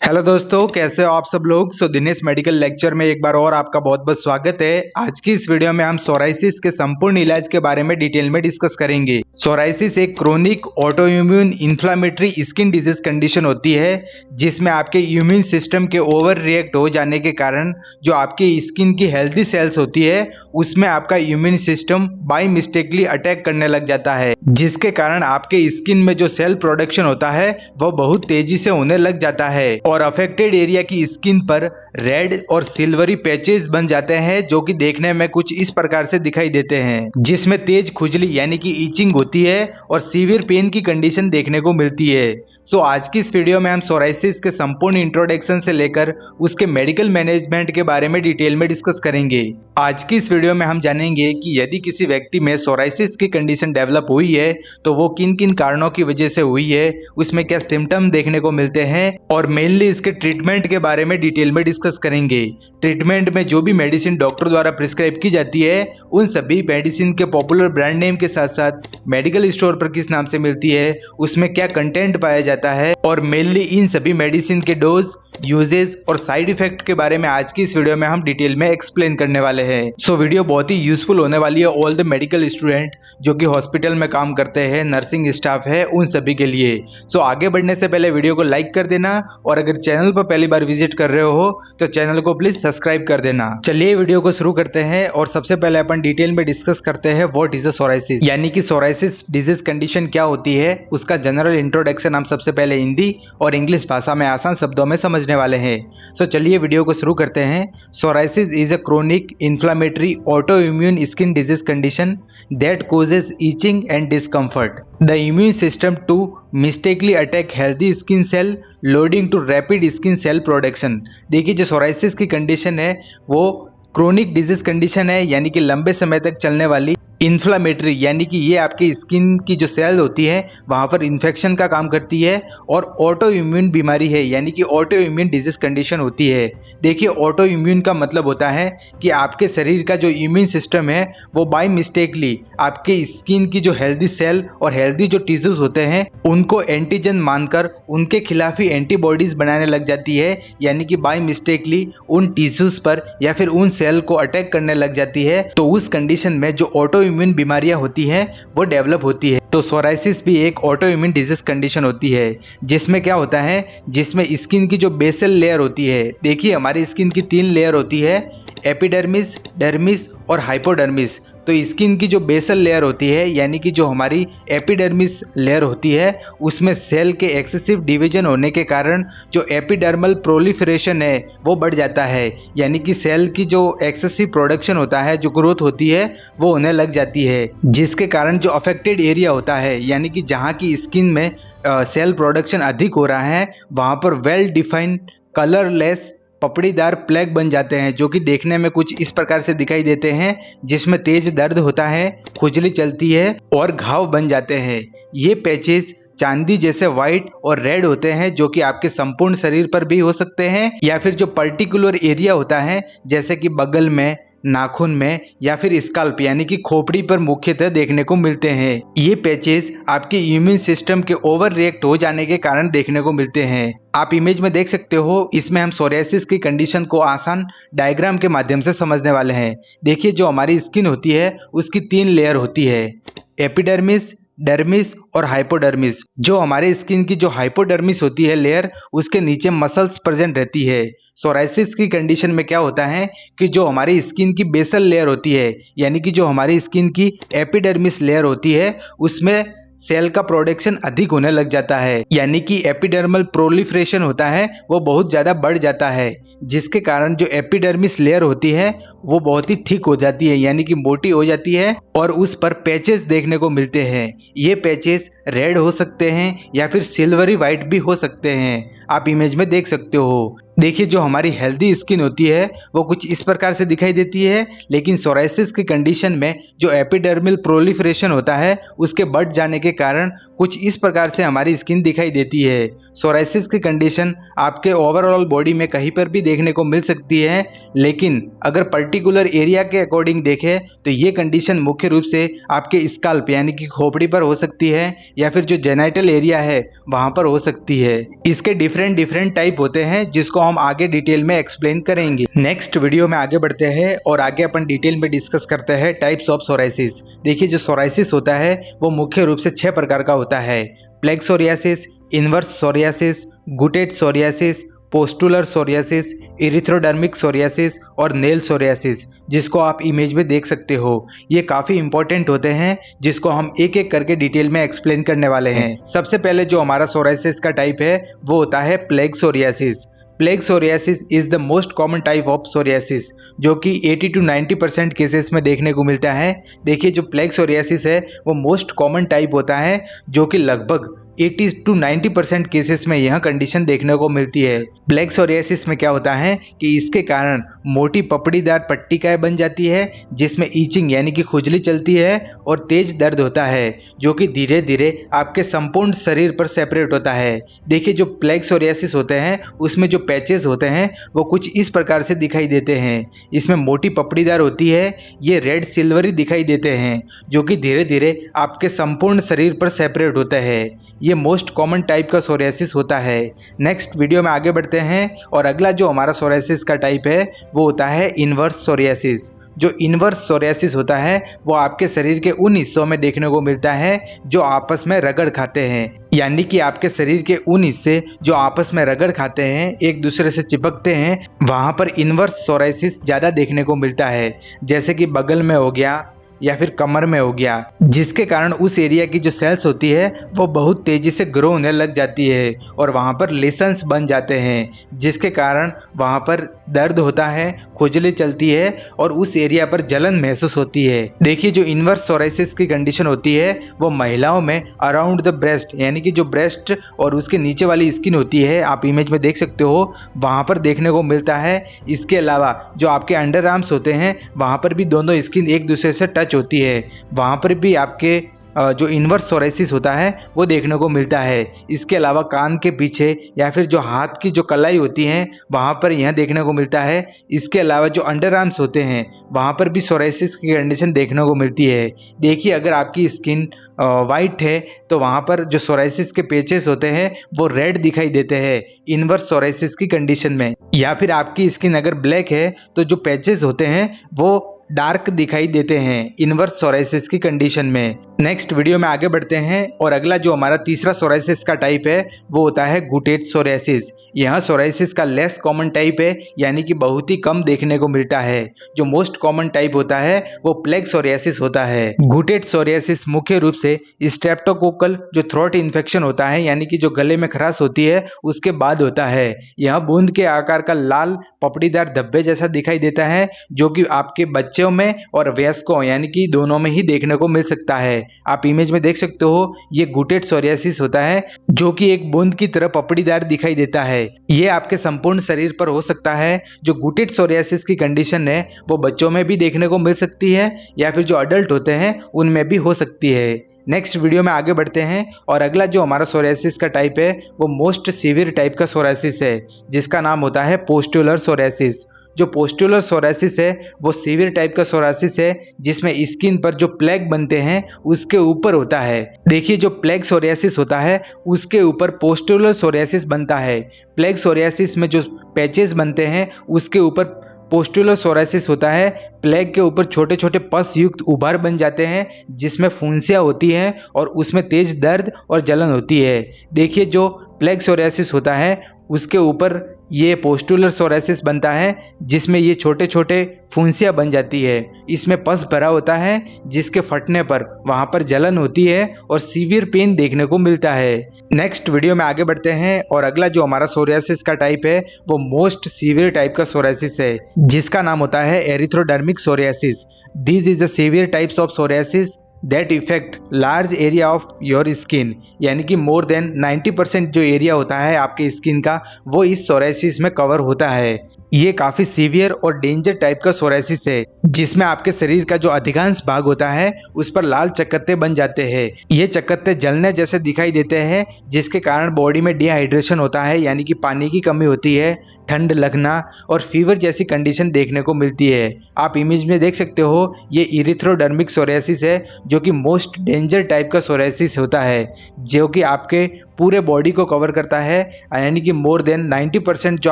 Hello दोस्तों, कैसे हो आप सब लोग। दिनेश मेडिकल लेक्चर में एक बार और आपका बहुत बहुत स्वागत है। आज की इस वीडियो में हम सोराइसिस के संपूर्ण इलाज के बारे में डिटेल में डिस्कस करेंगे। सोराइसिस एक chronic autoimmune inflammatory skin disease condition होती है जिसमें आपके इम्यून सिस्टम के ओवर रिएक्ट हो जाने के कारण जो आपकी स्किन की हेल्दी सेल्स होती है उसमें आपका immune system by mistakenly attack करने लग जाता है, जिसके कारण आपके स्किन में जो सेल प्रोडक्शन होता है वो बहुत तेजी से होने लग जाता है और अफेक्टेड एरिया की स्किन पर रेड और सिल्वरी पैचेस बन जाते हैं जो कि देखने में कुछ इस प्रकार से दिखाई देते हैं, जिसमें तेज खुजली यानी कि ईचिंग होती है और सीवियर पेन की कंडीशन देखने को मिलती है। आज की इस वीडियो में हम सोराइसिस के संपूर्ण इंट्रोडक्शन से लेकर उसके मेडिकल मैनेजमेंट के बारे में डिटेल में डिस्कस करेंगे। आज की इस वीडियो में हम जानेंगे कि यदि किसी व्यक्ति में सोराइसिस की कंडीशन डेवलप हुई है तो वो किन किन कारणों की वजह से हुई है, उसमें क्या सिम्टम देखने को मिलते हैं और मेनली इसके ट्रीटमेंट के बारे में डिटेल में डिस्कस करेंगे। ट्रीटमेंट में जो भी मेडिसिन डॉक्टर द्वारा प्रिस्क्राइब की जाती है उन सभी मेडिसिन के पॉपुलर ब्रांड नेम के साथ साथ मेडिकल स्टोर पर किस नाम से मिलती है, उसमें क्या कंटेंट पाया जाता है और मेनली इन सभी मेडिसिन के डोज, यूजेस और साइड इफेक्ट के बारे में आज की इस वीडियो में हम डिटेल में एक्सप्लेन करने वाले हैं। वीडियो बहुत ही यूजफुल होने वाली है ऑल द मेडिकल स्टूडेंट जो कि हॉस्पिटल में काम करते हैं, नर्सिंग स्टाफ है, उन सभी के लिए। आगे बढ़ने से पहले वीडियो को लाइक कर देना और अगर चैनल पर पहली बार विजिट कर रहे हो तो चैनल को प्लीज सब्सक्राइब कर देना। चलिए वीडियो को शुरू करते हैं और सबसे पहले अपन डिटेल में डिस्कस करते हैं व्हाट इज अ सोराइसिस, यानी कि सोराइसिस डिजीज कंडीशन क्या होती है। उसका जनरल इंट्रोडक्शन हम सबसे पहले हिंदी और इंग्लिश भाषा में आसान शब्दों में समझने वाले हैं। चलिए वीडियो को शुरू करते हैं। Psoriasis is a chronic inflammatory autoimmune skin disease condition that causes itching and discomfort the immune system to mistakenly attack healthy skin cell loading to rapid skin cell production. देखिए, जो सोराइसिस की condition है वो chronic disease condition है, यानी कि लंबे समय तक चलने वाली इन्फ्लामेटरी, यानी कि ये आपकी स्किन की जो सेल होती है वहाँ पर इन्फेक्शन का काम करती है और ऑटो इम्यून बीमारी है, यानी कि ऑटो इम्यून डिजीज कंडीशन होती है। देखिए, ऑटो इम्यून का मतलब होता है कि आपके शरीर का जो इम्यून सिस्टम है वो बाय मिस्टेकली आपके स्किन की जो हेल्दी सेल और हेल्दी जो टिश्यूज होते हैं उनको एंटीजन मानकर उनके खिलाफ ही एंटीबॉडीज बनाने लग जाती है, यानी कि बाय मिस्टेकली उन टिश्यूज पर या फिर उन सेल को अटैक करने लग जाती है। तो उस कंडीशन में जो ऑटो इम्यून बीमारियां होती हैं वो डेवलप होती है। तो सोराइसिस भी एक ऑटो इम्यून डिजीज कंडीशन होती है जिसमें क्या होता है, जिसमें स्किन की जो बेसल लेयर होती है, देखिए हमारी स्किन की 3 लेयर होती है, एपिडर्मिस, डर्मिस और हाइपोडर्मिस। तो स्किन की जो बेसल लेयर होती है यानी कि जो हमारी एपिडर्मिस लेयर होती है उसमें सेल के एक्सेसिव डिवीजन होने के कारण जो एपिडर्मल प्रोलिफरेशन है वो बढ़ जाता है, यानी कि सेल की जो एक्सेसिव प्रोडक्शन होता है, जो ग्रोथ होती है वो होने लग जाती है, जिसके कारण जो अफेक्टेड एरिया होता है यानी कि जहाँ की स्किन में सेल प्रोडक्शन अधिक हो रहा है वहाँ पर वेल डिफाइंड कलरलेस पपड़ीदार प्लेग बन जाते हैं जो कि देखने में कुछ इस प्रकार से दिखाई देते हैं, जिसमें तेज दर्द होता है, खुजली चलती है और घाव बन जाते हैं। ये पैचेस चांदी जैसे व्हाइट और रेड होते हैं जो कि आपके संपूर्ण शरीर पर भी हो सकते हैं या फिर जो पर्टिकुलर एरिया होता है जैसे कि बगल में, नाखून में या फिर स्काल्प यानी कि खोपड़ी पर मुख्यतः देखने को मिलते हैं। ये पैचेस आपके इम्यून सिस्टम के ओवर रिएक्ट हो जाने के कारण देखने को मिलते हैं। आप इमेज में देख सकते हो, इसमें हम सोराइसिस की कंडीशन को आसान डायग्राम के माध्यम से समझने वाले हैं। देखिए, जो हमारी स्किन होती है उसकी 3 लेयर होती है, एपिडर्मिस, डर्मिस और हाइपोडर्मिस। जो हमारे स्किन की जो हाइपोडर्मिस होती है लेयर, उसके नीचे मसल्स प्रेजेंट रहती है। सोराइसिस की कंडीशन में क्या होता है कि जो हमारी स्किन की बेसल लेयर होती है यानी कि जो हमारी स्किन की एपिडर्मिस लेयर होती है उसमें सेल का प्रोडक्शन अधिक होने लग जाता है, यानी कि एपिडर्मल प्रोलिफरेशन होता है वो बहुत ज़्यादा बढ़ जाता है, जिसके कारण जो एपिडर्मिस लेयर होती है वो बहुत ही थिक हो जाती है, यानी कि मोटी हो जाती है और उस पर पैचेस देखने को मिलते हैं। ये पैचेस रेड हो सकते हैं या फिर सिल्वरी वाइट भी हो सकते हैं। आप इमेज में देख सकते हो। देखिए जो हमारी हेल्दी स्किन होती है वो कुछ इस प्रकार से दिखाई देती है, लेकिन सोराइसिस की कंडीशन में जो एपिडर्मल प्रोलिफरेशन होता है उसके बढ़ जाने के कारण कुछ इस प्रकार से हमारी स्किन दिखाई देती है। सोराइसिस की कंडीशन आपके ओवरऑल बॉडी में कहीं पर भी देखने को मिल सकती है, लेकिन अगर पर्टिकुलर एरिया के अकॉर्डिंग देखें तो ये कंडीशन मुख्य रूप से आपके स्काल्प यानी कि खोपड़ी पर हो सकती है या फिर जो जेनाइटल एरिया है वहां पर हो सकती है। इसके डिफरेंट टाइप होते हैं जिसको हम आगे डिटेल में एक्सप्लेन करेंगे। नेक्स्ट वीडियो में आगे बढ़ते हैं और आगे अपन डिटेल में डिस्कस करते हैं टाइप्स ऑफ सोराइसिस। देखिए जो सोराइसिस होता है वो मुख्य रूप से 6 प्रकार का होता है। Plaque psoriasis, inverse psoriasis, guttate psoriasis, pustular psoriasis, erythrodermic psoriasis और नेल सोरियासिस, जिसको आप इमेज में देख सकते हो। ये काफ़ी इंपॉर्टेंट होते हैं जिसको हम एक एक करके डिटेल में एक्सप्लेन करने वाले हैं। सबसे पहले जो हमारा सोरियासिस का टाइप है वो होता है plaque psoriasis. Plague psoriasis is the most common type of psoriasis, जो कि 80 to 90% केसेस में देखने को मिलता है। देखिए जो प्लेग सोरियासिस है वो मोस्ट कॉमन टाइप होता है, जो कि लगभग 80 to 90% केसेस में यह कंडीशन देखने को मिलती है। प्लेग सोरियासिस में क्या होता है कि इसके कारण मोटी पपड़ीदार पट्टिकाएं बन जाती है, जिसमें ईचिंग यानी कि खुजली चलती है और तेज दर्द होता है, जो कि धीरे धीरे आपके संपूर्ण शरीर पर सेपरेट होता है। देखिए जो प्लेग सोरियासिस होते हैं उसमें जो पैचेस होते हैं वो कुछ इस प्रकार से दिखाई देते हैं। इसमें मोटी पपड़ीदार होती है, ये रेड सिल्वरी दिखाई देते हैं, जो कि धीरे धीरे आपके संपूर्ण शरीर पर सेपरेट होता है। ये मोस्ट कॉमन टाइप का सोरियासिस होता है। नेक्स्ट वीडियो में आगे बढ़ते हैं और अगला जो हमारा सोरियासिस का टाइप है वो होता है इनवर्स सोरियासिस। जो इनवर्स सोरियासिस होता है वो आपके शरीर के उन हिस्सों में देखने को मिलता है जो आपस में रगड़ खाते हैं, यानी कि आपके शरीर के उन हिस्से जो आपस में रगड़ खाते हैं, एक दूसरे से चिपकते हैं, वहां पर इनवर्स सोरियासिस ज्यादा देखने को मिलता है। जैसे कि बगल में हो गया या फिर कमर में हो गया, जिसके कारण उस एरिया की जो सेल्स होती है वो बहुत तेजी से ग्रो होने लग जाती है और वहाँ पर लेशंस बन जाते हैं, जिसके कारण वहाँ पर दर्द होता है, खुजली चलती है और उस एरिया पर जलन महसूस होती है। देखिए जो इनवर्स सोराइसिस की कंडीशन होती है वो महिलाओं में अराउंड द ब्रेस्ट यानी कि जो ब्रेस्ट और उसके नीचे वाली स्किन होती है, आप इमेज में देख सकते हो, वहाँ पर देखने को मिलता है। इसके अलावा जो आपके अंडर आर्म्स होते हैं वहाँ पर भी दोनों स्किन एक दूसरे से टच होती है, वहां पर भी आपके जो इनवर्स सोराइसिस होता है वो देखने को मिलता है। इसके अलावा कान के पीछे या फिर जो हाथ की जो कलाई होती है वहां पर यह देखने को मिलता है। इसके अलावा जो अंडर आर्म्स होते हैं वहां पर भी सोराइसिस की कंडीशन देखने को मिलती है। देखिए अगर आपकी स्किन वाइट है तो वहां पर जो सोराइसिस के पेचेस होते हैं वो रेड दिखाई देते हैं इनवर्स सोराइसिस की कंडीशन में, या फिर आपकी स्किन अगर ब्लैक है तो जो पैचेस होते हैं वो डार्क दिखाई देते हैं इनवर्स सोराइसिस की कंडीशन में। नेक्स्ट वीडियो में आगे बढ़ते हैं और अगला जो हमारा तीसरा सोराइसिस का टाइप है वो होता है गुटेड सोराइसिस। यह सोराइसिस का लेस कॉमन टाइप है, यानी कि बहुत ही कम देखने को मिलता है। जो मोस्ट कॉमन टाइप होता है वो प्लेग सोरियासिस होता है। गुटेड सोरियासिस मुख्य रूप से स्ट्रेप्टोकोकल जो थ्रोट इन्फेक्शन होता है, यानी कि जो गले में खराश होती है उसके बाद होता है। यह बूंद के आकार का लाल पपड़ीदार धब्बे जैसा दिखाई देता है, जो कि आपके बच्चों में और वयस्कों यानी कि दोनों में ही देखने को मिल सकता है। आप इमेज में देख सकते हो, ये गुटेड सोरियासिस होता है जो कि एक बूंद की तरह पपड़ीदार दिखाई देता है। ये आपके संपूर्ण शरीर पर हो सकता है। जो गुटेड सोरियासिस की कंडीशन है वो बच्चों में भी देखने को मिल सकती है या फिर जो अडल्ट होते हैं उनमें भी हो सकती है। नेक्स्ट वीडियो में आगे बढ़ते हैं और अगला जो हमारा सोरियासिस का टाइप है वो मोस्ट सीवियर टाइप का सोरियासिस है, जिसका नाम होता है पोस्टुलर सोरियासिस। जो पोस्टुलर सोराइसिस है वो सीवियर टाइप का सोराइसिस है, जिसमें स्किन पर जो प्लेग बनते हैं उसके ऊपर होता है। देखिए जो प्लेग सोरियासिस होता है उसके ऊपर पोस्टुलर सोरियासिस बनता है। प्लेग सोरियासिस में जो पैचेस बनते हैं उसके ऊपर पोस्टुलर सोराइसिस होता है। प्लेग के ऊपर छोटे छोटे पस युक्त उभार बन जाते हैं जिसमें फुंसियाँ होती हैं और उसमें तेज दर्द और जलन होती है। देखिए जो प्लेग सोरियासिस होता है उसके ऊपर ये पोस्टुलर सोराइसिस बनता है, जिसमें ये छोटे छोटे फुंसियाँ बन जाती है। इसमें पस भरा होता है जिसके फटने पर वहाँ पर जलन होती है और सीवियर पेन देखने को मिलता है। नेक्स्ट वीडियो में आगे बढ़ते हैं और अगला जो हमारा सोरियासिस का टाइप है वो मोस्ट सीवियर टाइप का सोरियासिस है, जिसका नाम होता है erythrodermic psoriasis. This is a severe types of psoriasis that effect large area of your skin, यानी कि मोर देन 90% जो एरिया होता है आपके स्किन का वो इस सोराइसिस में कवर होता है। ये काफ़ी सीवियर और डेंजर टाइप का सोराइसिस है जिसमें आपके शरीर का जो अधिकांश भाग होता है उस पर लाल चकत्ते बन जाते हैं। ये चकत्ते जलने जैसे दिखाई देते हैं जिसके कारण बॉडी में डिहाइड्रेशन होता है, यानी कि पानी की कमी होती है, ठंड लगना और फीवर जैसी कंडीशन देखने को मिलती है। आप इमेज में देख सकते हो ये इरिथ्रोडर्मिक सोराइसिस है जो कि मोस्ट डेंजर टाइप का सोराइसिस होता है जो कि आपके पूरे बॉडी को कवर करता है, यानी कि मोर देन 90% जो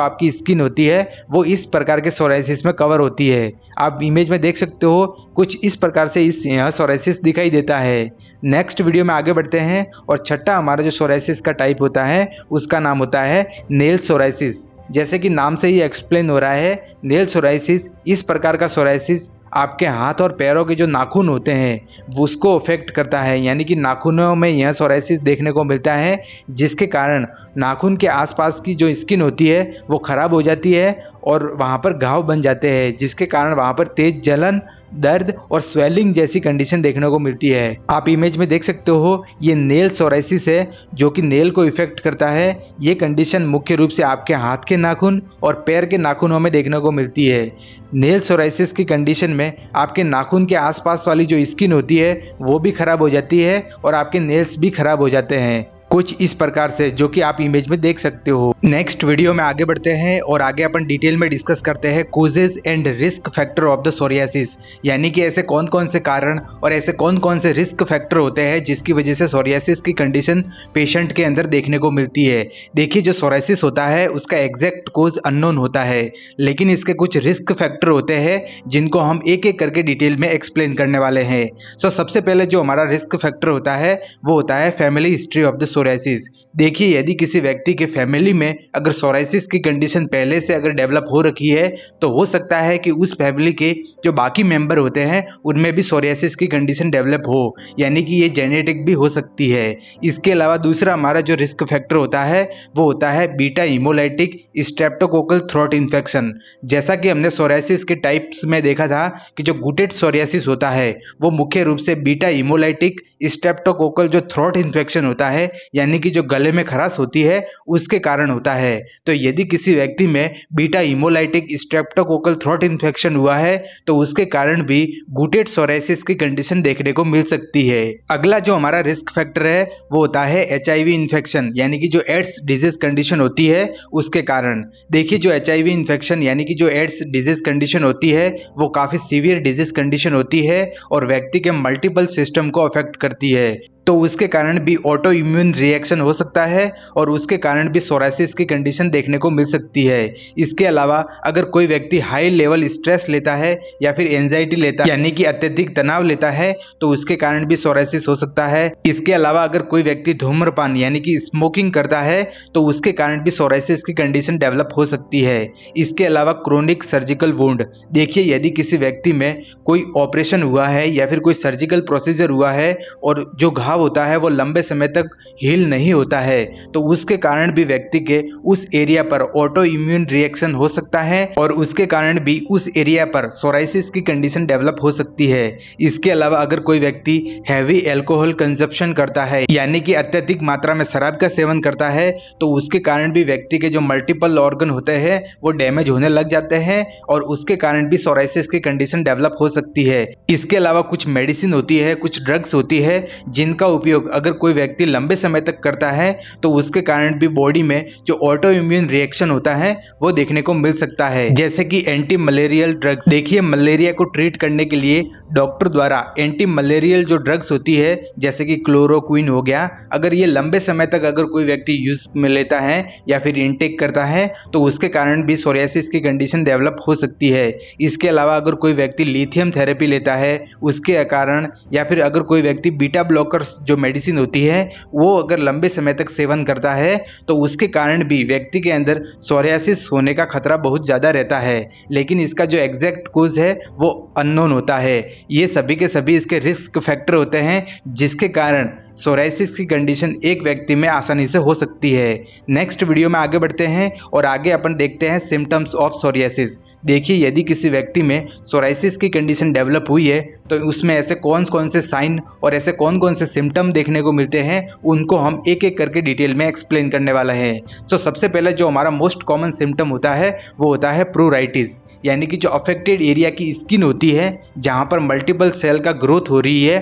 आपकी स्किन होती है वो इस प्रकार के सोराइसिस में कवर होती है। आप इमेज में देख सकते हो कुछ इस प्रकार से यहाँ सोराइसिस दिखाई देता है। नेक्स्ट वीडियो में आगे बढ़ते हैं और छठा हमारा जो सोराइसिस का टाइप होता है उसका नाम होता है नेल सोराइसिस। जैसे कि नाम से ही एक्सप्लेन हो रहा है, नेल सोराइसिस इस प्रकार का सोराइसिस आपके हाथ और पैरों के जो नाखून होते हैं वो उसको अफेक्ट करता है, यानी कि नाखूनों में यह सोराइसिस देखने को मिलता है जिसके कारण नाखून के आसपास की जो स्किन होती है वो खराब हो जाती है और वहाँ पर घाव बन जाते हैं जिसके कारण वहाँ पर तेज जलन, दर्द और स्वेलिंग जैसी कंडीशन देखने को मिलती है। आप इमेज में देख सकते हो ये नेल सोराइसिस है जो कि नेल को इफेक्ट करता है। ये कंडीशन मुख्य रूप से आपके हाथ के नाखून और पैर के नाखूनों में देखने को मिलती है। नेल सोराइसिस की कंडीशन में आपके नाखून के आसपास वाली जो स्किन होती है वो भी खराब हो जाती है और आपके नेल्स भी खराब हो जाते हैं, कुछ इस प्रकार से जो कि आप इमेज में देख सकते हो। नेक्स्ट वीडियो में आगे बढ़ते हैं और आगे अपन डिटेल में डिस्कस करते हैं causes and risk factor of the psoriasis, यानी कि ऐसे कौन कौन से कारण और ऐसे कौन कौन से रिस्क फैक्टर होते हैं जिसकी वजह से सोरियासिस की कंडीशन पेशेंट के अंदर देखने को मिलती है। देखिए जो सोराइसिस होता है उसका एग्जैक्ट कोज अननोन होता है, लेकिन इसके कुछ रिस्क फैक्टर होते हैं जिनको हम एक एक करके डिटेल में एक्सप्लेन करने वाले हैं। सो सबसे पहले जो हमारा रिस्क फैक्टर होता है वो होता है family history of the psoriasis. देखिए यदि किसी व्यक्ति के फैमिली में अगर सोराइसिस की कंडीशन पहले से अगर डेवलप हो रखी है तो हो सकता है कि उस फैमिली के जो बाकी मेंबर होते हैं उनमें भी सोराइसिस की कंडीशन डेवलप हो, यानी कि ये जेनेटिक भी हो सकती है। इसके अलावा दूसरा हमारा जो रिस्क फैक्टर होता है वो होता है beta haemolytic streptococcal throat infection. जैसा कि हमने सोराइसिस के टाइप्स में देखा था कि जो गुटेड सोरियासिस होता है वो मुख्य रूप से बीटा हीमोलाइटिक स्ट्रेप्टोकोकल जो थ्रोट इन्फेक्शन होता है, यानी कि जो गले में खराश होती है उसके कारण होता है। तो यदि किसी व्यक्ति में beta haemolytic streptococcal throat infection हुआ है तो उसके कारण भी गुटेड सोराइसिस की कंडीशन देखने को मिल सकती है। अगला जो हमारा रिस्क फैक्टर है वो होता है HIV इन्फेक्शन, यानी कि जो एड्स डिजीज कंडीशन होती है उसके कारण। देखिए जो HIV इन्फेक्शन यानी कि जो एड्स डिजीज कंडीशन होती है वो काफी सीवियर डिजीज कंडीशन होती है और व्यक्ति के मल्टीपल सिस्टम को अफेक्ट करती है, तो उसके कारण भी ऑटो इम्यून रिएक्शन हो सकता है और उसके कारण भी सोराइसिस की कंडीशन देखने को मिल सकती है। इसके अलावा अगर कोई व्यक्ति हाई लेवल स्ट्रेस लेता है या फिर एंजाइटी लेता है, यानी कि अत्यधिक तनाव लेता है, तो उसके कारण भी सोराइसिस हो सकता है। इसके अलावा अगर कोई व्यक्ति धूम्रपान यानी कि स्मोकिंग करता है तो उसके कारण भी सोराइसिस की कंडीशन डेवलप हो सकती है। इसके अलावा क्रोनिक सर्जिकल वुंड, देखिए यदि किसी व्यक्ति में कोई ऑपरेशन हुआ है या फिर कोई सर्जिकल प्रोसीजर हुआ है और जो घाव होता है वो लंबे समय तक हील नहीं होता है तो उसके कारण भी व्यक्ति के उस एरिया पर ऑटो इम्यून रिएक्शन हो सकता है और उसके कारण भी उस एरिया पर सोराइसिस की कंडीशन डेवलप हो सकती है। इसके अलावा अगर कोई व्यक्ति हैवी अल्कोहल कंजप्शन करता है यानी कि अत्यधिक मात्रा में शराब का सेवन करता है तो उसके कारण भी व्यक्ति के जो मल्टीपल ऑर्गन होते हैं वो डैमेज होने लग जाते हैं और उसके कारण भी सोराइसिस की कंडीशन डेवलप हो सकती है। इसके अलावा कुछ मेडिसिन होती है, कुछ ड्रग्स होती है जिनका उपयोग अगर कोई व्यक्ति लंबे समय तक करता है तो उसके कारण भी बॉडी में जो ऑटो इम्यून रिएक्शन होता है वो देखने को मिल सकता है, जैसे कि एंटी मलेरियल ड्रग्स। देखिए मलेरिया को ट्रीट करने के लिए डॉक्टर द्वारा एंटी मलेरियल जो ड्रग्स होती है जैसे कि क्लोरोक्विन हो गया, अगर ये लंबे समय तक अगर कोई व्यक्ति यूज में लेता है या फिर इनटेक करता है तो उसके कारण भी सोरियासिस की कंडीशन डेवलप हो सकती है। इसके अलावा अगर कोई व्यक्ति लिथियम थेरेपी लेता है उसके कारण या फिर अगर कोई व्यक्ति बीटा ब्लॉकर पर्पस जो मेडिसिन होती है वो अगर लंबे समय तक सेवन करता है तो उसके कारण भी व्यक्ति के अंदर सोरियासिस होने का खतरा बहुत ज़्यादा रहता है, लेकिन इसका जो एग्जैक्ट कोज है वो अननोन होता है। ये सभी के सभी इसके रिस्क फैक्टर होते हैं जिसके कारण सोराइसिस की कंडीशन एक व्यक्ति में आसानी से हो सकती है। नेक्स्ट वीडियो में आगे बढ़ते हैं और आगे अपन देखते हैं सिम्टम्स ऑफ सोरियासिस। देखिए, यदि किसी व्यक्ति में सोराइसिस की कंडीशन डेवलप हुई है तो उसमें ऐसे कौन कौन से साइन और ऐसे कौन कौन से सिम्टम देखने को मिलते हैं, उनको हम एक एक करके डिटेल में एक्सप्लेन करने वाला है। तो सबसे पहले जो हमारा मोस्ट कॉमन सिम्टम होता है वो होता है प्रूराइटिस, यानी कि जो अफेक्टेड एरिया की स्किन होती है जहां पर मल्टीपल सेल का ग्रोथ हो रही है,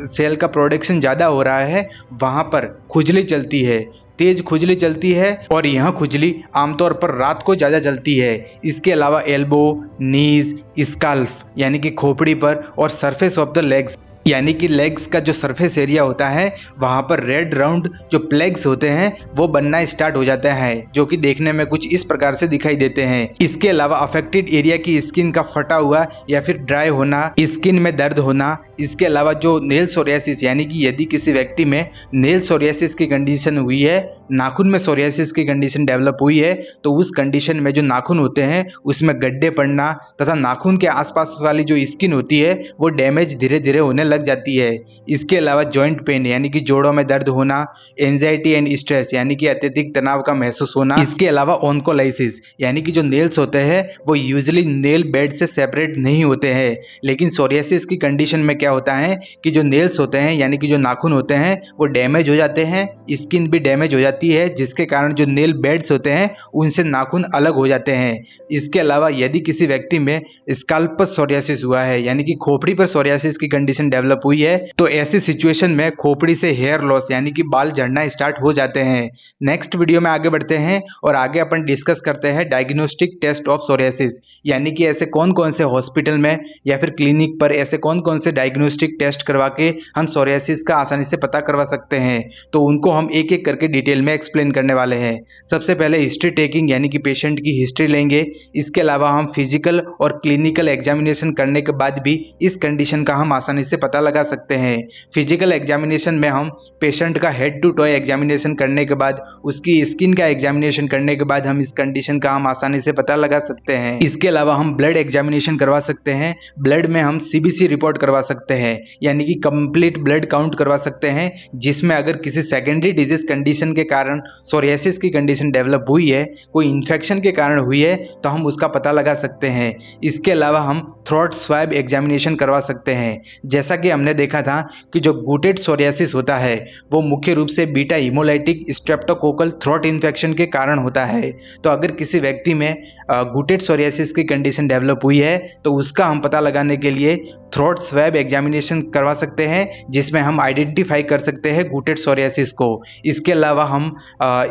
सेल का प्रोडक्शन ज़्यादा हो रहा है, वहां पर खुजली चलती है, तेज खुजली चलती है और यह खुजली आमतौर पर रात को ज़्यादा चलती है। इसके अलावा एल्बो, नीज, स्काल्फ यानी कि खोपड़ी पर और सरफेस ऑफ द लेग्स यानी कि लेग्स का जो सरफेस एरिया होता है वहां पर रेड राउंड जो प्लेग्स होते हैं वो बनना स्टार्ट हो जाता है, जो कि देखने में कुछ इस प्रकार से दिखाई देते हैं। इसके अलावा अफेक्टेड एरिया की स्किन का फटा हुआ या फिर ड्राई होना, स्किन में दर्द होना, इसके अलावा जो नेल सोरियासिस यानी कि यदि किसी व्यक्ति में नेल सोरियासिस की कंडीशन हुई है, नाखून में सोरियासिस की कंडीशन डेवलप हुई है, तो उस कंडीशन में जो नाखून होते हैं उसमें गड्ढे पड़ना तथा नाखून के आसपास वाली जो स्किन होती है वो डैमेज धीरे धीरे होने लग जाती है। इसके अलावा जॉइंट पेन यानी कि जोड़ों में दर्द होना, एंजाइटी एंड स्ट्रेस यानी कि अत्यधिक तनाव का महसूस होना, इसके अलावा ऑन्कोलाइसिस यानी कि जो नेल्स होते हैं वो यूजुअली नेल बेड से सेपरेट नहीं होते हैं, लेकिन सोरियासिस की कंडीशन में क्या होता है कि जो नेल्स होते हैं यानी कि जो नाखून होते हैं वो डैमेज हो जाते हैं, स्किन भी डैमेज हो जाती है, जिसके कारण जो नेल बेड्स होते हैं उनसे नाखून अलग हो जाते हैं। इसके अलावा यदि किसी व्यक्ति में स्काल्प सोरियासिस हुआ है यानी कि खोपड़ी पर सोरियासिस की कंडीशन डेवलप हुई है तो ऐसी सिचुएशन में खोपड़ी से हेयर लॉस यानी कि बाल झड़ना स्टार्ट हो जाते हैं। नेक्स्ट वीडियो में आगे बढ़ते हैं और आगे अपन डिस्कस करते हैं डायग्नोस्टिक टेस्ट ऑफ सोरियासिस, यानी कि ऐसे कौन कौन से हॉस्पिटल में या फिर क्लिनिक पर ऐसे कौन कौन से डायग्नोस्टिक टेस्ट करवा के हम सोरियासिस का आसानी से पता करवा सकते हैं, तो उनको हम एक एक करके डिटेल में एक्सप्लेन करने वाले हैं। सबसे पहले हिस्ट्री टेकिंग यानी कि पेशेंट की हिस्ट्री लेंगे। इसके अलावा हम फिजिकल और क्लिनिकल एग्जामिनेशन करने के बाद भी इस कंडीशन का हम आसानी से पता लगा सकते हैं। फिजिकल एग्जामिनेशन में हम पेशेंट का हेड टू टॉय एग्जामिनेशन करने के बाद, उसकी स्किन का एग्जामिनेशन करने के बाद हम इस कंडीशन का हम आसानी से पता लगा सकते हैं। इसके अलावा हम ब्लड एग्जामिनेशन करवा सकते हैं। ब्लड में हम सीबीसी रिपोर्ट करवा सकते हैं यानी कि कंप्लीट ब्लड काउंट करवा सकते हैं, जिसमें अगर किसी सेकेंडरी डिजीज कंडीशन के कारण सोरियासिस की कंडीशन डेवलप हुई है, कोई इन्फेक्शन के कारण हुई है, तो हम उसका पता लगा सकते हैं। इसके अलावा हम थ्रोट स्वैब एग्जामिनेशन करवा सकते हैं। जैसा कि हमने देखा था कि जो गूटेड सोरियासिस होता है वो मुख्य रूप से beta haemolytic streptococcal throat infection के कारण होता है। तो अगर किसी व्यक्ति में गूटेड सोरियासिस की कंडीशन डेवलप हुई है तो उसका हम पता लगाने के लिए थ्रोट स्वैब एग्जामिनेशन करवा सकते हैं, जिसमें हम आइडेंटिफाई कर सकते हैं गूटेड सोरियासिस को। इसके अलावा हम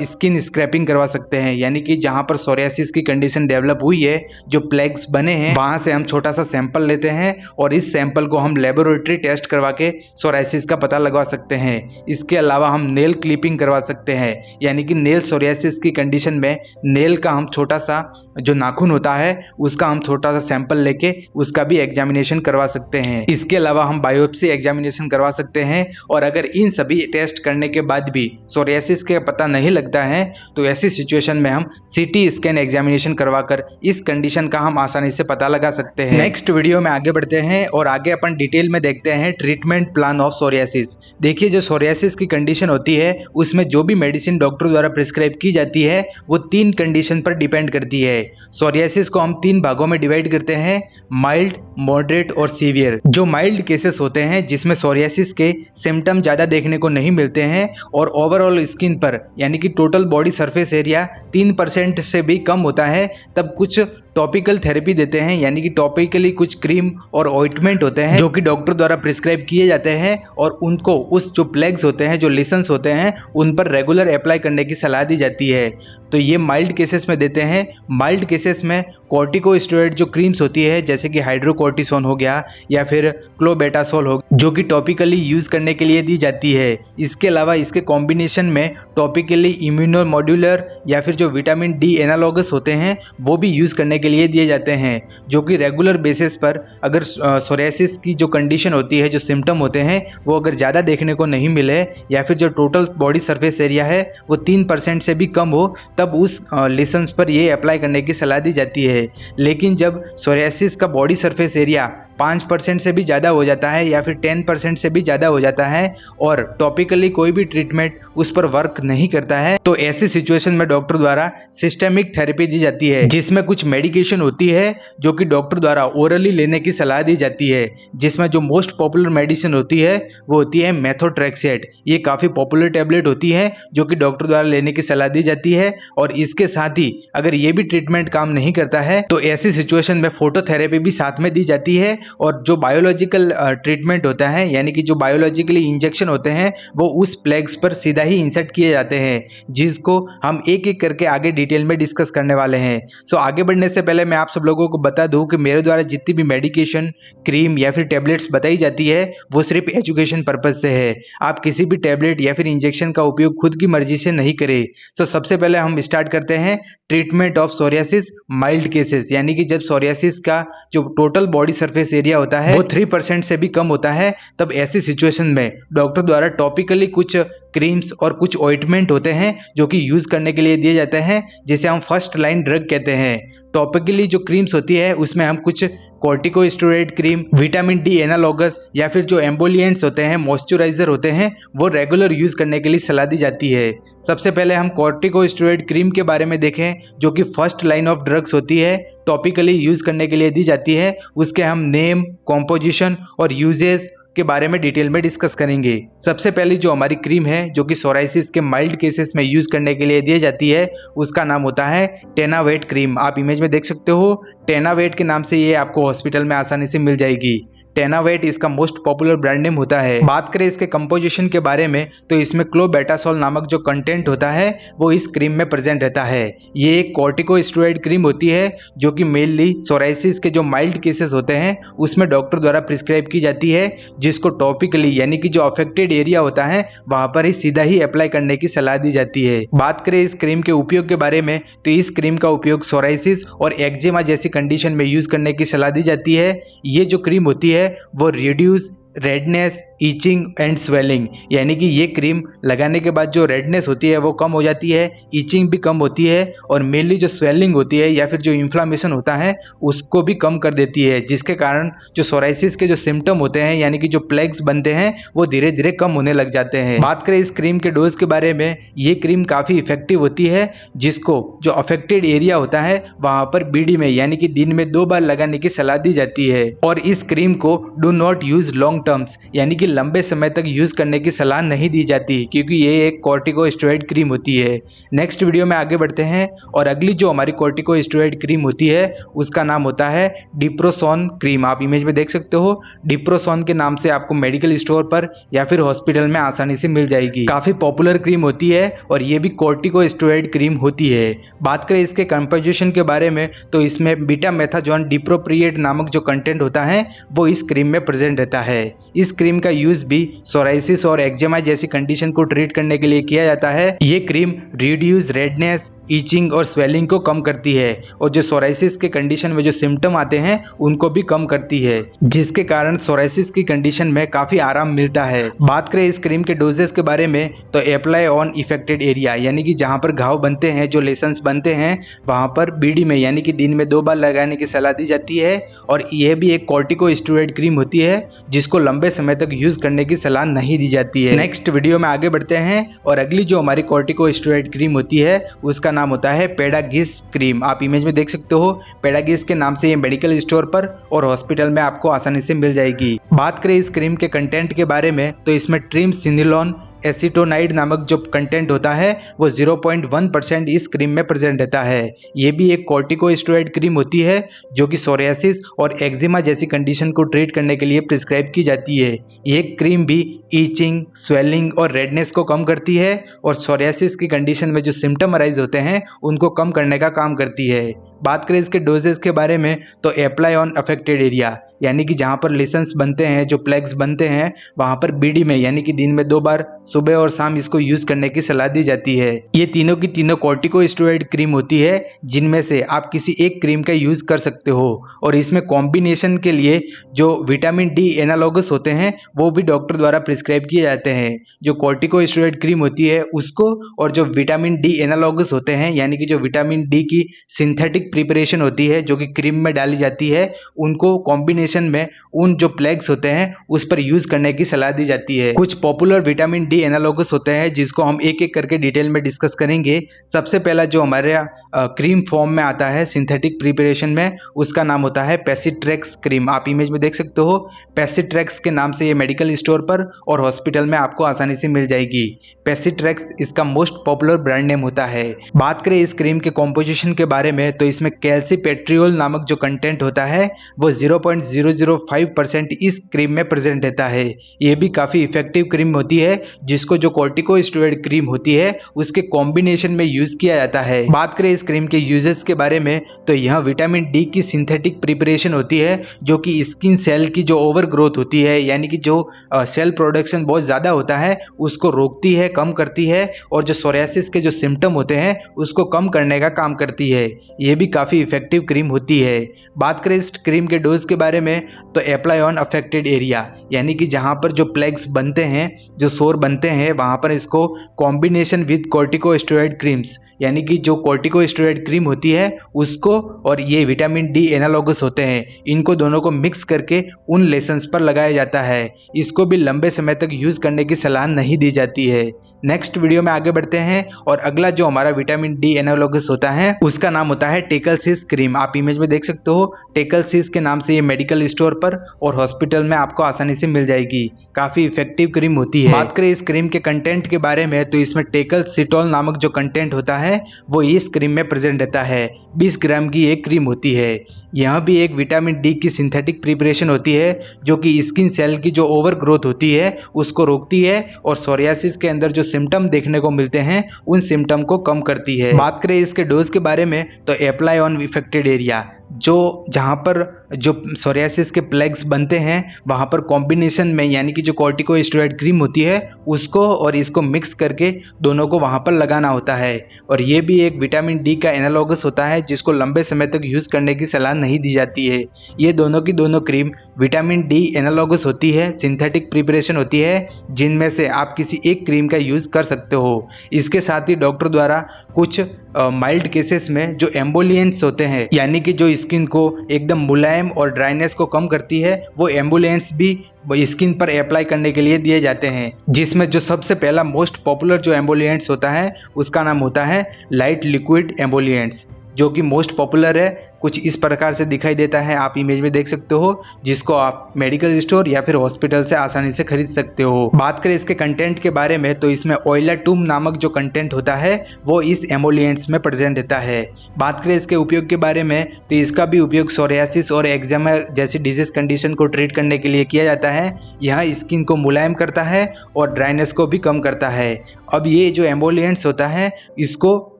स्किन स्क्रैपिंग करवा सकते हैं, यानी कि जहां पर सोरियासिस की कंडीशन डेवलप हुई है, जो प्लेग्स बने हैं, वहां से हम छोटा सा सैंपल लेते हैं और इस सैंपल को हम लेबोरेटरी टेस्ट करवा के सोरियासिस का पता लगवा सकते हैं। इसके अलावा हम नेल क्लिपिंग करवा सकते हैं, यानी कि नेल सोरियासिस की कंडीशन में नेल का हम छोटा सा जो नाखून होता है उसका हम छोटा सा सैंपल लेके उसका भी एग्जामिनेशन करवा सकते हैं। इसके अलावा हम बायोप्सी एग्जामिनेशन करवा सकते हैं और अगर इन सभी टेस्ट करने के बाद भी सोरियासिस का पता नहीं लगता है तो ऐसी सिचुएशन में हम सीटी स्कैन एग्जामिनेशन करवाकर इस कंडीशन का हम आसानी से पता लगा सकते हैं। नेक्स्ट वीडियो में आगे बढ़ते हैं और आगे अपन डिटेल में देखते हैं ट्रीटमेंट प्लान ऑफ सोरियासिस। देखिए, जो सोरियासिस की कंडीशन होती है उसमें जो भी मेडिसिन डॉक्टर द्वारा प्रिस्क्राइब की जाती है वो 3 कंडीशन पर डिपेंड करती है। सोरियासिस को हम 3 भागों में डिवाइड करते हैं, माइल्ड, मॉडरेट और सीवियर। जो माइल्ड केसेस होते हैं जिसमें सोरियासिस के सिम्टम ज्यादा देखने को नहीं मिलते हैं और ओवरऑल स्किन पर यानी कि टोटल बॉडी सरफेस एरिया 3% से भी कम होता है, तब कुछ टॉपिकल थेरेपी देते हैं, यानी कि टॉपिकली कुछ क्रीम और ऑइंटमेंट होते हैं जो कि डॉक्टर द्वारा प्रिस्क्राइब किए जाते हैं और उनको उस जो प्लेग्स होते हैं, जो लीशंस होते हैं, उन पर रेगुलर अप्लाई करने की सलाह दी जाती है। तो ये माइल्ड केसेस में देते हैं। माइल्ड केसेस में कॉर्टिकोस्टेरॉइड जो क्रीम्स होती है जैसे कि हाइड्रोकोर्टिसोन हो गया या फिर क्लोबेटासोल हो गया, जो कि टॉपिकली यूज करने के लिए दी जाती है। इसके अलावा इसके कॉम्बिनेशन में टॉपिकली इम्यूनोमॉड्यूलर या फिर जो विटामिन डी एनालॉगस होते हैं वो भी यूज करने के लिए दिए जाते हैं, जो कि रेगुलर बेसिस पर अगर सोरियासिस की जो कंडीशन होती है, जो सिम्टम होते हैं, वो अगर ज़्यादा देखने को नहीं मिले या फिर जो टोटल बॉडी सरफेस एरिया है वो 3% से भी कम हो, तब उस लेसन्स पर ये अप्लाई करने की सलाह दी जाती है। लेकिन जब सोरियासिस का बॉडी सरफेस एरिया 5% से भी ज़्यादा हो जाता है या फिर 10% से भी ज़्यादा हो जाता है और टॉपिकली कोई भी ट्रीटमेंट उस पर वर्क नहीं करता है, तो ऐसी सिचुएशन में डॉक्टर द्वारा सिस्टेमिक थेरेपी दी जाती है, जिसमें कुछ मेडिकेशन होती है जो कि डॉक्टर द्वारा ओरली लेने की सलाह दी जाती है। जिसमें जो मोस्ट पॉपुलर मेडिसिन होती है वो होती है मेथोट्रेक्सेट। ये काफ़ी पॉपुलर टैबलेट होती है जो कि डॉक्टर द्वारा लेने की सलाह दी जाती है। और इसके साथ ही अगर ये भी ट्रीटमेंट काम नहीं करता है तो ऐसी सिचुएशन में फोटोथेरेपी भी साथ में दी जाती है। और जो बायोलॉजिकल ट्रीटमेंट होता है, यानी कि जो बायोलॉजिकली इंजेक्शन होते हैं, वो उस प्लेग्स पर सीधा ही इंसर्ट किए जाते हैं, जिसको हम एक एक करके आगे डिटेल में डिस्कस करने वाले हैं। सो आगे बढ़ने से पहले मैं आप सब लोगों को बता दूं कि मेरे द्वारा जितनी भी मेडिकेशन, क्रीम या फिर टेबलेट्स बताई जाती है वो सिर्फ एजुकेशन पर्पज से है। आप किसी भी टेबलेट या फिर इंजेक्शन का उपयोग खुद की मर्जी से नहीं करें। सो सबसे पहले हम स्टार्ट करते हैं treatment of psoriasis mild cases, यानी कि जब सोरियासिस का जो टोटल बॉडी सरफेस एरिया होता है वो 3% से भी कम होता है, तब ऐसी सिचुएशन में डॉक्टर द्वारा टॉपिकली कुछ क्रीम्स और कुछ ऑइंटमेंट होते हैं जो कि यूज करने के लिए दिए जाते हैं, जिसे हम फर्स्ट लाइन ड्रग कहते हैं। टॉपिकली जो क्रीम्स होती है उसमें हम कुछ corticosteroid cream, vitamin D analogous या फिर जो एम्बोलिएंट्स होते हैं, मॉइस्चराइजर होते हैं, वो रेगुलर यूज करने के लिए सलाह दी जाती है। सबसे पहले हम कॉर्टिकोस्टेरॉइड क्रीम के बारे में देखें, जो कि फर्स्ट लाइन ऑफ ड्रग्स होती है, टॉपिकली यूज करने के लिए दी जाती है। उसके हम नेम, कॉम्पोजिशन और यूजेस के बारे में डिटेल में डिस्कस करेंगे। सबसे पहली जो हमारी क्रीम है जो कि सोराइसिस के माइल्ड केसेस में यूज करने के लिए दी जाती है, उसका नाम होता है टेनावेट क्रीम। आप इमेज में देख सकते हो, टेनावेट के नाम से ये आपको हॉस्पिटल में आसानी से मिल जाएगी। टेनावेट इसका मोस्ट पॉपुलर ब्रांड नेम होता है। बात करें इसके कंपोजिशन के बारे में तो इसमें क्लोबेटासोल नामक जो कंटेंट होता है वो इस क्रीम में प्रेजेंट रहता है। ये एक कॉर्टिकोस्टेरॉइड क्रीम होती है जो कि मेनली सोराइसिस के जो माइल्ड केसेस होते हैं उसमें डॉक्टर द्वारा प्रिस्क्राइब की जाती है, जिसको टॉपिकली यानी कि जो अफेक्टेड एरिया होता है वहां पर ही सीधा ही अप्लाई करने की सलाह दी जाती है। बात करें इस क्रीम के उपयोग के बारे में तो इस क्रीम का उपयोग सोराइसिस और एक्जिमा जैसी कंडीशन में यूज करने की सलाह दी जाती है। ये जो क्रीम होती है वो reduce redness, itching and swelling, यानी कि ये क्रीम लगाने के बाद जो रेडनेस होती है वो कम हो जाती है, ईचिंग भी कम होती है और मेनली जो स्वेलिंग होती है या फिर जो इन्फ्लामेशन होता है उसको भी कम कर देती है, जिसके कारण जो सोराइसिस के जो सिम्टम होते हैं यानी कि जो प्लेग्स बनते हैं वो धीरे धीरे कम होने लग जाते हैं। बात करें इस क्रीम के डोज के बारे में, ये क्रीम काफ़ी इफेक्टिव होती है, जिसको जो अफेक्टेड एरिया होता है वहाँ पर बीडी में यानी कि दिन में 2 बार लगाने की सलाह दी जाती है। और इस क्रीम को do not use long terms, यानी कि लंबे समय तक यूज करने की सलाह नहीं दी जाती, क्योंकि ये एक कॉर्टिकोस्टेरॉइड क्रीम होती है। नेक्स्ट वीडियो में आगे बढ़ते हैं और अगली जो हमारी कॉर्टिकोस्टेरॉइड क्रीम होती है उसका नाम होता है डिप्रोसोन क्रीम। आप इमेज में देख सकते हो, डिप्रोसोन के नाम से आपको मेडिकल स्टोर पर या फिर हॉस्पिटल में आसानी से मिल जाएगी। काफी पॉपुलर क्रीम होती है और ये भी कॉर्टिकोस्टेरॉइड क्रीम होती है। बात करें इसके कंपोजिशन के बारे में तो इसमें बीटा मेथाजोन डिप्रोप्रिएट नामक जो कंटेंट होता है वो इस क्रीम में प्रेजेंट रहता है। इस क्रीम का यूज भी सोराइसिस और एक्जिमा जैसी कंडीशन को ट्रीट करने के लिए किया जाता है। ये क्रीम रिड्यूस रेडनेस, ईचिंग और स्वेलिंग को कम करती है और जो सोराइसिस के कंडीशन में जो सिम्टम आते हैं उनको भी कम करती है, जिसके कारण सोराइसिस की कंडीशन में काफी आराम मिलता है। बात करें इस क्रीम के डोजेस के बारे में तो अप्लाई ऑन इफेक्टेड एरिया, यानी कि जहां पर घाव बनते हैं, जो लेशंस बनते हैं वहां पर बीडी में यानी कि दिन में 2 बार लगाने की सलाह दी जाती है। और यह भी एक कॉर्टिकोस्टेरॉइड क्रीम होती है जिसको लंबे समय तक यूज करने की सलाह नहीं दी जाती है। नेक्स्ट वीडियो में आगे बढ़ते हैं और अगली जो हमारी कॉर्टिकोस्टेरॉइड क्रीम होती है उसका नाम होता है पेडागिस क्रीम। आप इमेज में देख सकते हो, पेडागिस के नाम से ये मेडिकल स्टोर पर और हॉस्पिटल में आपको आसानी से मिल जाएगी। बात करें इस क्रीम के कंटेंट के बारे में तो इसमें ट्रिमसिनोलोन एसीटोनाइड नामक जो कंटेंट होता है वो 0.1% इस क्रीम में प्रेजेंट रहता है। ये भी एक कॉर्टिकोस्टेरॉइड क्रीम होती है जो कि सोरियासिस और एक्जिमा जैसी कंडीशन को ट्रीट करने के लिए प्रिस्क्राइब की जाती है। ये क्रीम भी ईचिंग, स्वेलिंग और रेडनेस को कम करती है और सोरियासिस की कंडीशन में जो सिम्टम अराइज होते हैं उनको कम करने का काम करती है। बात करें इसके डोजेस के बारे में तो अप्लाई ऑन अफेक्टेड एरिया, यानी कि जहां पर लेशंस बनते हैं, जो प्लेग्स बनते हैं, वहां पर बीडी में यानी कि दिन में 2 बार सुबह और शाम इसको यूज करने की सलाह दी जाती है। ये तीनों की तीनों कॉर्टिकोस्टेरॉइड क्रीम होती है, जिनमें से आप किसी एक क्रीम का यूज कर सकते हो। और इसमें कॉम्बिनेशन के लिए जो विटामिन डी एनालॉगस होते हैं वो भी डॉक्टर द्वारा प्रिस्क्राइब किए जाते हैं। जो कॉर्टिकोस्टेरॉइड क्रीम होती है उसको, और जो विटामिन डी एनालॉगस होते हैं यानी कि जो विटामिन डी की सिंथेटिक प्रिपरेशन होती है जो कि क्रीम में डाली जाती है, उनको कॉम्बिनेशन में उन जो प्लेग्स होते हैं उस पर यूज करने की सलाह दी जाती है। कुछ पॉपुलर विटामिन डी एनालॉगस होते हैं जिसको हम एक एक करके डिटेल में डिस्कस करेंगे। सबसे पहला जो हमारे क्रीम फॉर्म में आता है सिंथेटिक प्रिपरेशन में, उसका नाम होता है पेसिट्रेक्स क्रीम। आप इमेज में देख सकते हो, पेसिट्रेक्स के नाम से ये मेडिकल स्टोर पर और हॉस्पिटल में आपको आसानी से मिल जाएगी। पेसिट्रेक्स इसका मोस्ट पॉपुलर ब्रांड नेम होता है। बात करें इस क्रीम के कॉम्पोजिशन के बारे में तो इसमें कैल्सीपेट्रियोल नामक जो कंटेंट होता है वो 0.005% इस क्रीम में प्रेजेंट रहता है। ये भी काफी इफेक्टिव क्रीम होती है, जिसको जो कॉर्टिकोस्टेरॉइड क्रीम होती है उसके कॉम्बिनेशन में यूज किया जाता है। बात करें इस क्रीम के यूजेस के बारे में तो यह विटामिन डी की सिंथेटिक प्रिपरेशन होती है, जो कि स्किन सेल की जो ओवर ग्रोथ होती है यानी कि जो सेल प्रोडक्शन बहुत ज्यादा होता है उसको रोकती है, कम करती है, और जो सोरियासिस के जो सिम्टम होते हैं उसको कम करने का काम करती है। ये भी काफी इफेक्टिव क्रीम होती है। बात करें इस क्रीम के डोज के बारे में तो अप्लाई ऑन अफेक्टेड एरिया, यानी कि जहां पर जो प्लेग्स बनते हैं, जो सोर बनते हैं, वहां पर इसको कॉम्बिनेशन विद कॉर्टिकोस्टेरॉइड क्रीम्स, यानी कि जो कॉर्टिकोस्टेरॉइड क्रीम होती है उसको और ये विटामिन डी एनालॉगस होते हैं, इनको दोनों को मिक्स करके उन लेशंस पर लगाया जाता है। इसको भी लंबे समय तक यूज करने की सलाह नहीं दी जाती है। नेक्स्ट वीडियो में आगे बढ़ते हैं और अगला जो हमारा विटामिन डी एनालॉगस होता है उसका नाम होता है टेकलसिस क्रीम। आप इमेज में देख सकते हो, टेकलसिस के नाम से ये मेडिकल स्टोर पर और हॉस्पिटल में आपको आसानी से मिल जाएगी। काफी इफेक्टिव क्रीम होती है। बात करें इस क्रीम के कंटेंट के बारे में तो इसमें टेकलसिटोल नामक जो कंटेंट होता है वो इस क्रीम में प्रेजेंट रहता है। 20 ग्राम की एक क्रीम होती है। यहाँ भी एक विटामिन डी की सिंथेटिक प्रिपरेशन होती है जो कि स्किन सेल की जो ओवर ग्रोथ होती है उसको रोकती है और सोरियासिस के अंदर जो सिम्टम देखने को मिलते हैं उन सिम्टम को कम करती है। बात करें इसके डोज के बारे में तो अप्लाई ऑन इफेक्टेड एरिया, जो जहां पर जो सोरियासिस के प्लेग्स बनते हैं वहां पर कॉम्बिनेशन में यानी कि जो कॉर्टिकोस्टेरॉइड क्रीम होती है उसको और इसको मिक्स करके दोनों को वहां पर लगाना होता है। और ये भी एक विटामिन डी का एनालॉगस होता है जिसको लंबे समय तक यूज करने की सलाह नहीं दी जाती है। ये दोनों की दोनों क्रीम विटामिन डी एनालॉगस होती है, सिंथेटिक प्रिपरेशन होती है, जिनमें से आप किसी एक क्रीम का यूज कर सकते हो। इसके साथ ही डॉक्टर द्वारा कुछ माइल्ड केसेस में जो एम्बुलेंस होते हैं यानी कि जो स्किन को एकदम मुलायम और ड्राइनेस को कम करती है, वो एम्बुलेंस भी स्किन पर अप्लाई करने के लिए दिए जाते हैं। जिसमें जो सबसे पहला मोस्ट पॉपुलर जो एम्बुलेंस होता है उसका नाम होता है लाइट लिक्विड एम्बुलेंस, जो कि मोस्ट पॉपुलर है। कुछ इस प्रकार से दिखाई देता है, आप इमेज में देख सकते हो, जिसको आप मेडिकल स्टोर या फिर हॉस्पिटल से आसानी से खरीद सकते हो। बात करें इसके कंटेंट के बारे में तो इसमें ऑयलाटूम नामक जो कंटेंट होता है वो इस एमोलिएंट्स में प्रेजेंट रहता है। बात करें इसके उपयोग के बारे में तो इसका भी उपयोग सोरियासिस और एक्जिमा जैसी डिजीज कंडीशन को ट्रीट करने के लिए किया जाता है। यह स्किन को मुलायम करता है और ड्राइनेस को भी कम करता है। अब ये जो एमोलिएंट्स होता है इसको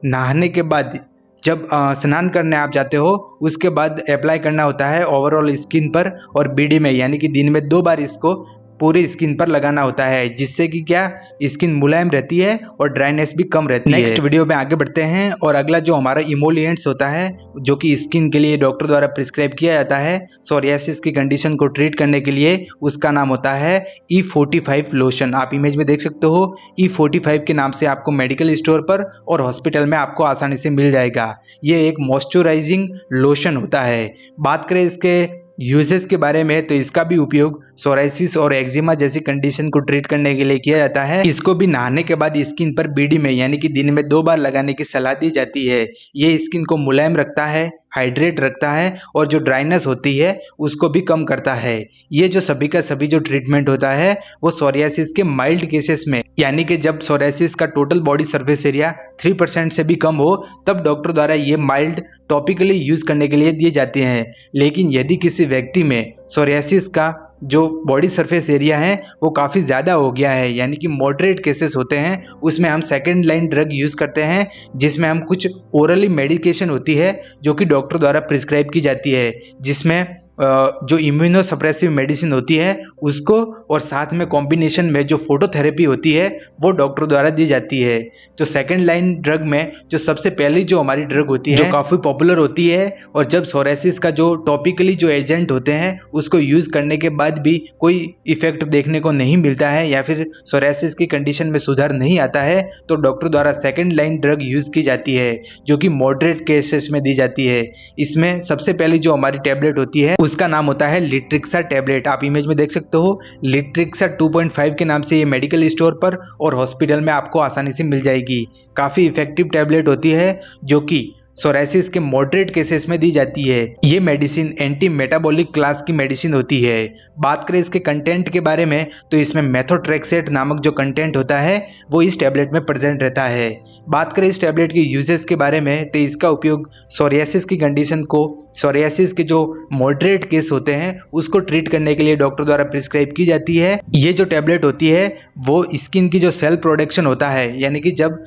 नहाने के बाद जब स्नान करने आप जाते हो उसके बाद अप्लाई करना होता है ओवरऑल स्किन पर और बीडी में, यानी कि दिन में 2 बार इसको पूरी स्किन पर लगाना होता है, जिससे कि क्या स्किन मुलायम रहती है और ड्राइनेस भी कम रहती है। नेक्स्ट वीडियो में आगे बढ़ते हैं और अगला जो हमारा इमोलिएंट्स होता है जो कि स्किन के लिए डॉक्टर द्वारा प्रिस्क्राइब किया जाता है सोरियासिस की कंडीशन को ट्रीट करने के लिए, उसका नाम होता है E45 लोशन। आप इमेज में देख सकते हो, E45 के नाम से आपको मेडिकल स्टोर पर और हॉस्पिटल में आपको आसानी से मिल जाएगा। ये एक मॉइस्चराइजिंग लोशन होता है। बात करें इसके यूजेस के बारे में तो इसका भी उपयोग सोराइसिस और एक्जिमा जैसी कंडीशन को ट्रीट करने के लिए किया जाता है। इसको भी नहाने के बाद स्किन पर बीडी में यानी कि दिन में 2 बार लगाने की सलाह दी जाती है। ये स्किन को मुलायम रखता है, हाइड्रेट रखता है और जो ड्राइनेस होती है उसको भी कम करता है। ये जो सभी का सभी जो ट्रीटमेंट होता है वो सोरियासिस के माइल्ड केसेस में, यानी कि जब सोरियासिस का टोटल बॉडी सरफेस एरिया 3% से भी कम हो तब डॉक्टर द्वारा ये माइल्ड टॉपिकली यूज करने के लिए दिए जाते हैं। लेकिन यदि किसी व्यक्ति में सोरियासिस का जो बॉडी सरफेस एरिया है वो काफ़ी ज़्यादा हो गया है, यानी कि मॉडरेट केसेस होते हैं, उसमें हम सेकेंड लाइन ड्रग यूज़ करते हैं, जिसमें हम कुछ ओरली मेडिकेशन होती है जो कि डॉक्टर द्वारा प्रिस्क्राइब की जाती है, जिसमें जो इम्यूनो सप्रेसिव मेडिसिन होती है उसको, और साथ में कॉम्बिनेशन में जो फोटोथेरेपी होती है वो डॉक्टर द्वारा दी जाती है। तो सेकंड लाइन ड्रग में जो सबसे पहली जो हमारी ड्रग होती है जो काफ़ी पॉपुलर होती है, और जब सोरायसिस का जो टॉपिकली जो एजेंट होते हैं उसको यूज़ करने के बाद भी कोई इफेक्ट देखने को नहीं मिलता है या फिर सोरायसिस की कंडीशन में सुधार नहीं आता है, तो डॉक्टर द्वारा सेकेंड लाइन ड्रग यूज़ की जाती है, जो कि मॉडरेट केसेस में दी जाती है। इसमें सबसे पहली जो हमारी टैबलेट होती है उसका नाम होता है लिट्रिक्सा टैबलेट। आप इमेज में देख सकते हो, लिट्रिक्सा 2.5 के नाम से ये मेडिकल स्टोर पर और हॉस्पिटल में आपको आसानी से मिल जाएगी। काफ़ी इफेक्टिव टैबलेट होती है जो कि सोरायसिस के मॉडरेट केसेस में दी जाती है। ये मेडिसिन एंटी मेटाबॉलिक क्लास की मेडिसिन होती है। बात करें इसके कंटेंट के बारे में तो इसमें मेथोट्रेक्सेट नामक जो कंटेंट होता है वो इस टैबलेट में प्रेजेंट रहता है। बात करें इस टैबलेट के यूजेस के बारे में तो इसका उपयोग सोरियासिस की कंडीशन को, सोरियासिस के जो मॉडरेट केस होते हैं उसको ट्रीट करने के लिए डॉक्टर द्वारा प्रिस्क्राइब की जाती है। ये जो टैबलेट होती है वो स्किन की जो सेल प्रोडक्शन होता है, यानी कि जब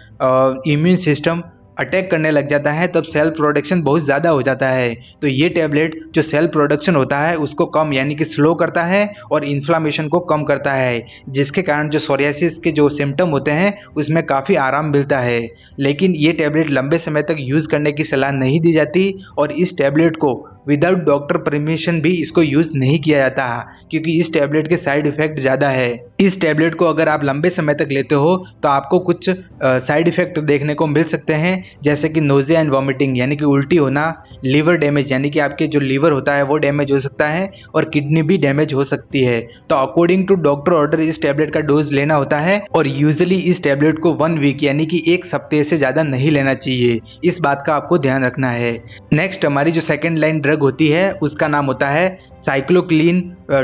इम्यून सिस्टम अटैक करने लग जाता है तब सेल प्रोडक्शन बहुत ज़्यादा हो जाता है, तो ये टैबलेट जो सेल प्रोडक्शन होता है उसको कम यानी कि स्लो करता है और इन्फ्लामेशन को कम करता है, जिसके कारण जो सोरियासिस के जो सिम्टम होते हैं उसमें काफ़ी आराम मिलता है। लेकिन ये टैबलेट लंबे समय तक यूज़ करने की सलाह नहीं दी जाती और इस टैबलेट को विदाउट डॉक्टर परमिशन भी इसको यूज़ नहीं किया जाता, क्योंकि इस टैबलेट के साइड इफ़ेक्ट ज़्यादा है। इस टैबलेट को अगर आप लंबे समय तक लेते हो तो आपको कुछ साइड इफ़ेक्ट देखने को मिल सकते हैं, जैसे कि नोज़िया एंड वॉमिटिंग यानी कि उल्टी होना, लीवर डैमेज यानी कि आपके जो लीवर होता है वो डैमेज हो सकता है, और किडनी भी डैमेज हो सकती है। तो अकॉर्डिंग टू डॉक्टर ऑर्डर इस टैबलेट का डोज लेना होता है, और यूजुअली इस टैबलेट को 1 वीक यानी कि 1 सप्ताह से ज़्यादा नहीं लेना चाहिए। इस बात का आपको ध्यान रखना है। नेक्स्ट हमारी जो सेकेंड लाइन ड्रग होती है उसका नाम होता है साइक्लोक्लीन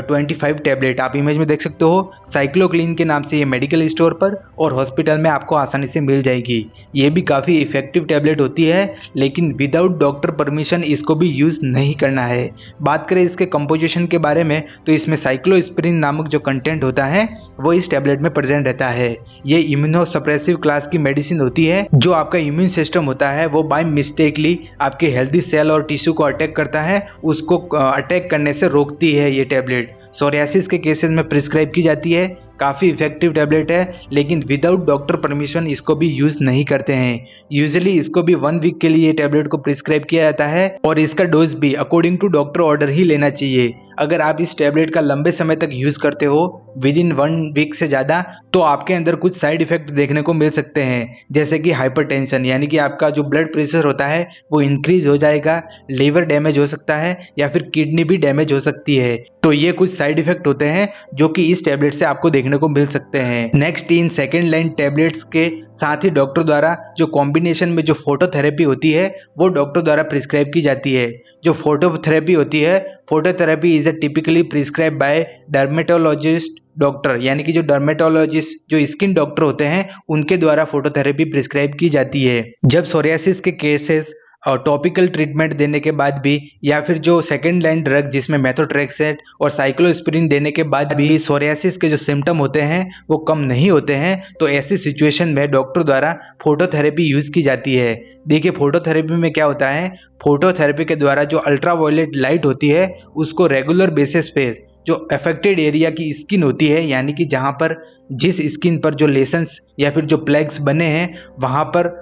25 टैबलेट। आप इमेज में देख सकते हो, साइक्लोक्लीन के नाम से ये मेडिकल स्टोर पर और हॉस्पिटल में आपको आसानी से मिल जाएगी। ये भी काफ़ी इफेक्टिव टैबलेट होती है, लेकिन विदाउट डॉक्टर परमिशन इसको भी यूज़ नहीं करना है। बात करें इसके कंपोजिशन के बारे में तो इसमें साइक्लोस्पिरिन नामक जो कंटेंट होता है वो इस टैबलेट में प्रेजेंट रहता है। ये इम्यूनोसप्रेसिव क्लास की मेडिसिन होती है, जो आपका इम्यून सिस्टम होता है वो बाय मिस्टेकली आपके हेल्दी सेल और टिश्यू को अटैक करता है, उसको अटैक करने से रोकती है। ये टैबलेट सोरियासिस के केसेस में प्रिस्क्राइब की जाती है। काफ़ी इफेक्टिव टैबलेट है, लेकिन विदाउट डॉक्टर परमिशन इसको भी यूज़ नहीं करते हैं। यूजुअली इसको भी 1 वीक के लिए ये टैबलेट को प्रिस्क्राइब किया जाता है, और इसका डोज भी अकॉर्डिंग टू डॉक्टर ऑर्डर ही लेना चाहिए। अगर आप इस टैबलेट का लंबे समय तक यूज़ करते हो विद इन 1 वीक से ज़्यादा, तो आपके अंदर कुछ साइड इफ़ेक्ट देखने को मिल सकते हैं, जैसे कि हाइपरटेंशन यानी कि आपका जो ब्लड प्रेशर होता है वो इंक्रीज हो जाएगा, लीवर डैमेज हो सकता है, या फिर किडनी भी डैमेज हो सकती है। तो ये कुछ साइड इफ़ेक्ट होते हैं जो कि इस टैबलेट से आपको देखने को मिल सकते हैं। Next, in second line tablets के साथ ही डॉक्टर द्वारा जो कॉम्बिनेशन में जो फोटोथेरेपी होती है वो डॉक्टर द्वारा प्रिस्क्राइब की जाती है। जो फोटोथेरेपी होती है, phototherapy is typically prescribe by dermatologist doctor, यानी कि जो डर्मेटोलॉजिस्ट जो स्किन डॉक्टर होते हैं उनके द्वारा फोटोथेरेपी प्रिस्क्राइब की जाती है। जब सोरियासिस के केसेस और टॉपिकल ट्रीटमेंट देने के बाद भी, या फिर जो सेकेंड लाइन ड्रग जिसमें मेथोट्रेक्सेट और साइक्लोस्पिरिन देने के बाद भी सोरियासिस के जो सिम्टम होते हैं वो कम नहीं होते हैं, तो ऐसी सिचुएशन में डॉक्टर द्वारा फोटोथेरेपी यूज़ की जाती है। देखिए, फोटोथेरेपी में क्या होता है, फोटोथेरेपी के द्वारा जो अल्ट्रावायलेट लाइट होती है उसको रेगुलर बेसिस पे जो अफेक्टेड एरिया की स्किन होती है, यानी कि जहाँ पर जिस स्किन पर जो लेशंस या फिर जो प्लेग्स बने हैं वहाँ पर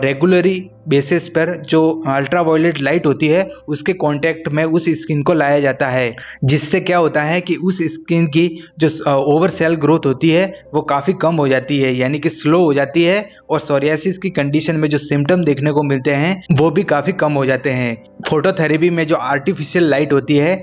रेगुलरी बेसिस पर जो अल्ट्रावायलेट लाइट होती है उसके कांटेक्ट में उस स्किन को लाया जाता है, जिससे क्या होता है कि उस स्किन की जो ओवर सेल ग्रोथ होती है वो काफ़ी कम हो जाती है, यानी कि स्लो हो जाती है, और सोरियासिस की कंडीशन में जो सिम्टम देखने को मिलते हैं वो भी काफ़ी कम हो जाते हैं। फोटोथेरेपी में जो आर्टिफिशियल लाइट होती है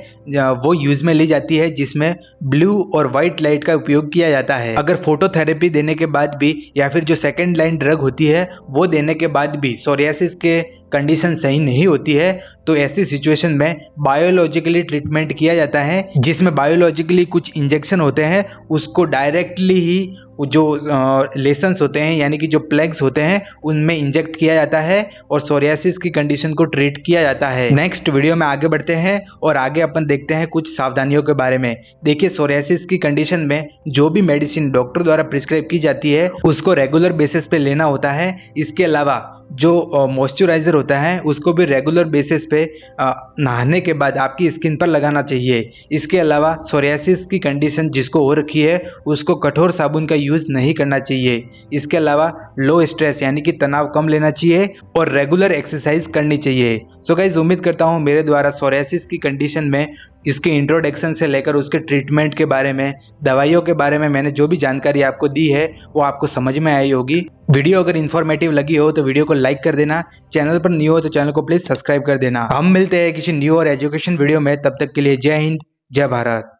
वो यूज में ली जाती है, जिसमें ब्लू और वाइट लाइट का उपयोग किया जाता है। अगर फोटोथेरेपी देने के बाद भी या फिर जो सेकेंड लाइन ड्रग होती है वो देने के बाद भी सोरियासिस के कंडीशन सही नहीं होती है, तो ऐसी सिचुएशन में बायोलॉजिकली ट्रीटमेंट किया जाता है, जिसमें बायोलॉजिकली कुछ इंजेक्शन होते हैं उसको डायरेक्टली ही जो लेसन्स होते हैं यानी कि जो प्लेग्स होते हैं उनमें इंजेक्ट किया जाता है और सोरियासिस की कंडीशन को ट्रीट किया जाता है। नेक्स्ट वीडियो में आगे बढ़ते हैं और आगे अपन देखते हैं कुछ सावधानियों के बारे में। देखिए, सोरियासिस की कंडीशन में जो भी मेडिसिन डॉक्टर द्वारा प्रिस्क्राइब की जाती है उसको रेगुलर बेसिस पे लेना होता है। इसके अलावा जो मॉइस्चराइजर होता है उसको भी रेगुलर बेसिस पे नहाने के बाद आपकी स्किन पर लगाना चाहिए। इसके अलावा सोरियासिस की कंडीशन जिसको हो रखी है उसको कठोर साबुन का यूज नहीं करना चाहिए। इसके अलावा लो स्ट्रेस यानी कि तनाव कम लेना चाहिए और रेगुलर एक्सरसाइज करनी चाहिए। सो गाइस, उम्मीद करता हूँ मेरे द्वारा सोरियासिस की कंडीशन में इसके इंट्रोडक्शन से लेकर उसके ट्रीटमेंट के बारे में, दवाइयों के बारे में मैंने जो भी जानकारी आपको दी है वो आपको समझ में आई होगी। वीडियो अगर इन्फॉर्मेटिव लगी हो तो वीडियो को लाइक कर देना, चैनल पर न्यू हो तो चैनल को प्लीज सब्सक्राइब कर देना। हम मिलते हैं किसी न्यू और एजुकेशन वीडियो में, तब तक के लिए जय हिंद, जय भारत।